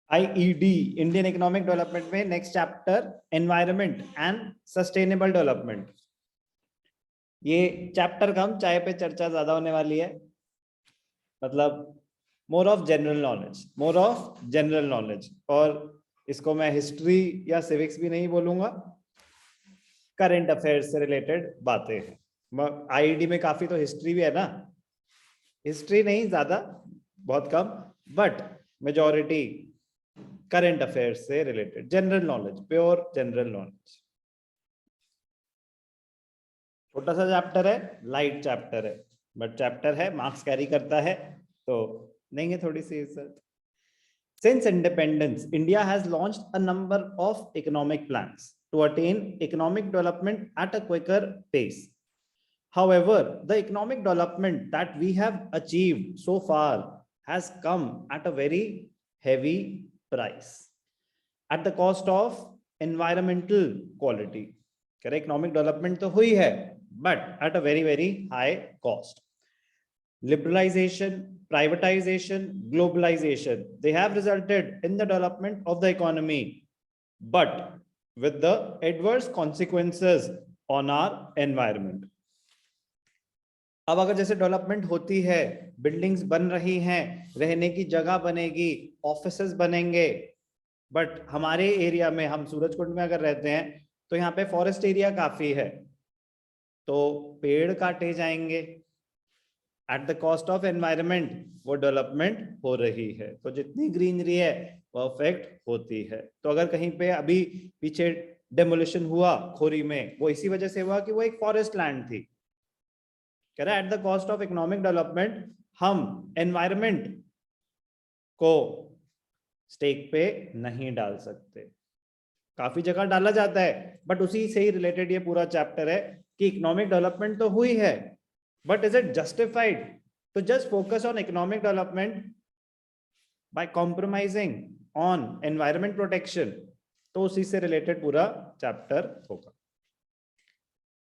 IED Indian economic development में next chapter environment and sustainable development. ये chapter कम, चाय पे चर्चा ज्यादा होने वाली है, मतलब more of general knowledge, more of general knowledge. और इसको मैं हिस्ट्री या सिविक्स भी नहीं बोलूंगा, करंट अफेयर्स से रिलेटेड बातें हैं। आईईडी में काफी तो हिस्ट्री भी है ना, हिस्ट्री नहीं ज्यादा, बहुत कम, बट मेजॉरिटी करंट अफेयर्स से related, general knowledge, pure general knowledge. छोटा सा चैप्टर है, लाइट चैप्टर है, बट चैप्टर है, मार्क्स कैरी करता है, तो देंगे थोड़ी सी इज्जत। Since independence, India has launched a number of economic plans to attain economic development at a quicker pace. However, the economic development that we have achieved so far has come at a very heavy price, at the cost of environmental quality. Correct? Economic development तो हुई है, but at a very, very high cost. Liberalization, privatization, globalization, they have resulted in the development of the economy, but with the adverse consequences on our environment. अब अगर जैसे development होती है, buildings बन रही हैं, रहने की जगह बनेगी, ऑफिसेस बनेंगे, बट हमारे एरिया में, हम सूरजकुंड में अगर रहते हैं तो यहाँ पे फॉरेस्ट एरिया काफी है, तो पेड़ काटे जाएंगे, at the cost of environment वो डेवलपमेंट हो रही है। तो जितनी ग्रीनरी है वो अफेक्ट होती है। तो अगर कहीं पे अभी पीछे डेमोलिशन हुआ खोरी में, वो इसी वजह से हुआ कि वो एक फॉरेस्ट लैंड थी। कह रहा है at the cost of economic development हम एनवायरनमेंट को स्टेक पे नहीं डाल सकते। काफी जगह डाला जाता है, बट उसी से ही रिलेटेड ये पूरा चैप्टर है कि इकोनॉमिक डेवलपमेंट तो हुई है, but is it justified to just focus on economic development by compromising on environment protection? तो उसी से related पूरा chapter होगा।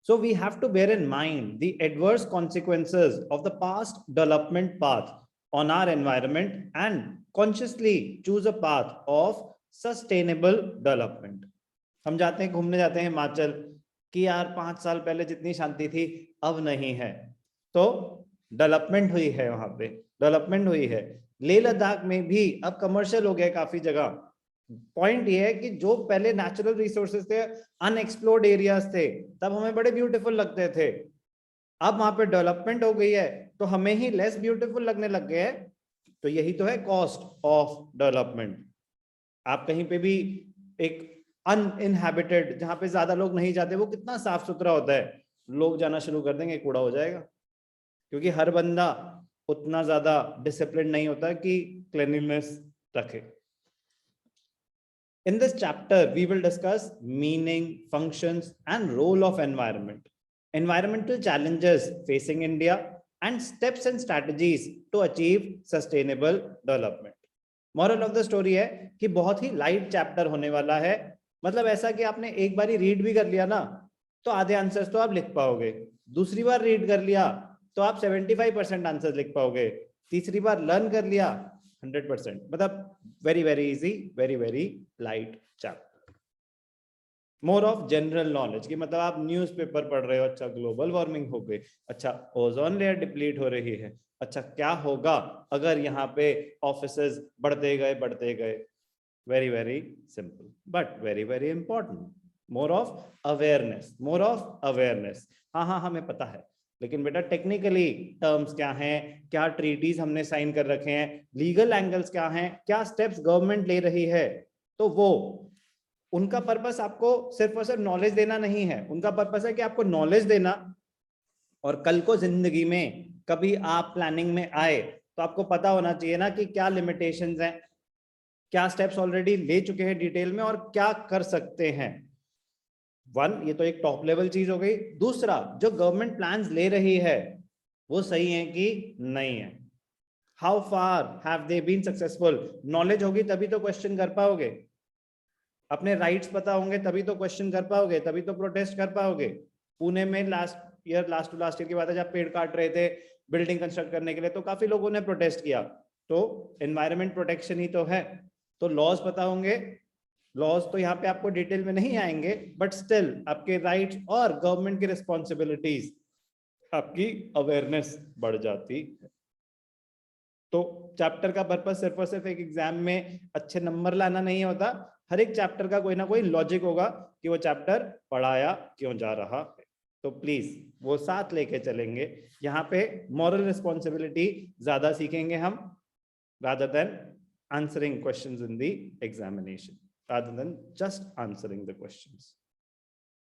So we have to bear in mind the adverse consequences of the past development path on our environment and consciously choose a path of sustainable development. हम जाते हैं, घूमने जाते हैं हिमाचल कि यार 5 साल पहले जितनी शांति थी अब नहीं है, तो डेवलपमेंट हुई है, वहां पे डेवलपमेंट हुई है। लेह लद्दाख में भी अब कमर्शियल हो गया काफी जगह। पॉइंट ये है कि जो पहले नेचुरल रिसोर्सेज थे, अनएक्सप्लोर्ड एरियाज थे, तब हमें बड़े ब्यूटीफुल लगते थे। अब वहां पे डेवलपमेंट हो गई है तो हमें ही लेस ब्यूटीफुल लगने लग गए हैं। तो यही तो है कॉस्ट ऑफ डेवलपमेंट। आप कहीं पे भी एक अनइनहैबिटेड, जहां पे ज्यादा लोग नहीं जाते, वो कितना साफ सुथरा होता है, लोग जाना शुरू कर देंगे, कूड़ा हो जाएगा, क्योंकि हर बंदा उतना ज्यादा डिसिप्लिन नहीं होता कि क्लीनलीनेस रखे। In this chapter, we will discuss meaning, functions, and role of environment, environmental challenges facing India, and steps and strategies to achieve sustainable development. Moral of the story है कि बहुत ही लाइट चैप्टर होने वाला है, मतलब ऐसा कि आपने एक बार रीड भी कर लिया ना तो आधे आंसर्स तो आप लिख पाओगे, दूसरी बार रीड कर लिया तो आप 75% आंसर लिख पाओगे, तीसरी बार लर्न कर लिया 100%। मतलब very very easy, very very light chapter, more of general knowledge की, मतलब आप न्यूज़पेपर पढ़ रहे हो, अच्छा ग्लोबल वार्मिंग हो गई, अच्छा ओजोन लेयर डिप्लीट हो रही है, अच्छा क्या होगा अगर यहाँ पे ऑफिसेस बढ़ते गए। Very very simple but very very important, more of awareness, more of awareness. हाँ हमें पता है, लेकिन बेटा टेक्निकली टर्म्स क्या हैं, क्या ट्रीटीज हमने साइन कर रखे हैं, लीगल एंगल्स क्या हैं, क्या स्टेप्स गवर्नमेंट ले रही है, तो वो उनका पर्पस आपको सिर्फ और सिर्फ नॉलेज देना नहीं है, उनका पर्पस है कि आपको नॉलेज देना, और कल को जिंदगी में कभी आप प्लानिंग में आए तो आपको पता होना चाहिए ना कि क्या लिमिटेशंस हैं, क्या स्टेप्स ऑलरेडी ले चुके हैं डिटेल में और क्या कर सकते हैं। वन, ये तो एक टॉप लेवल चीज हो गई। दूसरा, जो गवर्नमेंट प्लान्स ले रही है वो सही है कि नहीं है, how far have they been successful. Knowledge होगी तभी तो क्वेश्चन कर पाओगे, अपने राइट्स पता होंगे तभी तो क्वेश्चन कर पाओगे, तभी तो प्रोटेस्ट कर पाओगे। पुणे में लास्ट टू लास्ट ईयर की बात है, जब पेड़ काट रहे थे बिल्डिंग कंस्ट्रक्ट करने के लिए, तो काफी लोगों ने प्रोटेस्ट किया, तो एनवायरनमेंट प्रोटेक्शन ही तो है। तो लॉज पता होंगे, लॉज तो यहाँ पे आपको डिटेल में नहीं आएंगे, बट स्टिल आपके राइट्स और गवर्नमेंट की रिस्पॉन्सिबिलिटीज, आपकी अवेयरनेस बढ़ जाती है। तो चैप्टर का पर्पस सिर्फ और सिर्फ एक एग्जाम में अच्छे नंबर लाना नहीं होता, हर एक चैप्टर का कोई ना कोई लॉजिक होगा कि वो चैप्टर पढ़ाया क्यों जा रहा है। तो प्लीज वो साथ लेके चलेंगे। यहाँ पे मॉरल रिस्पॉन्सिबिलिटी ज्यादा सीखेंगे हम, rather than answering questions in the examination, rather than just answering the questions.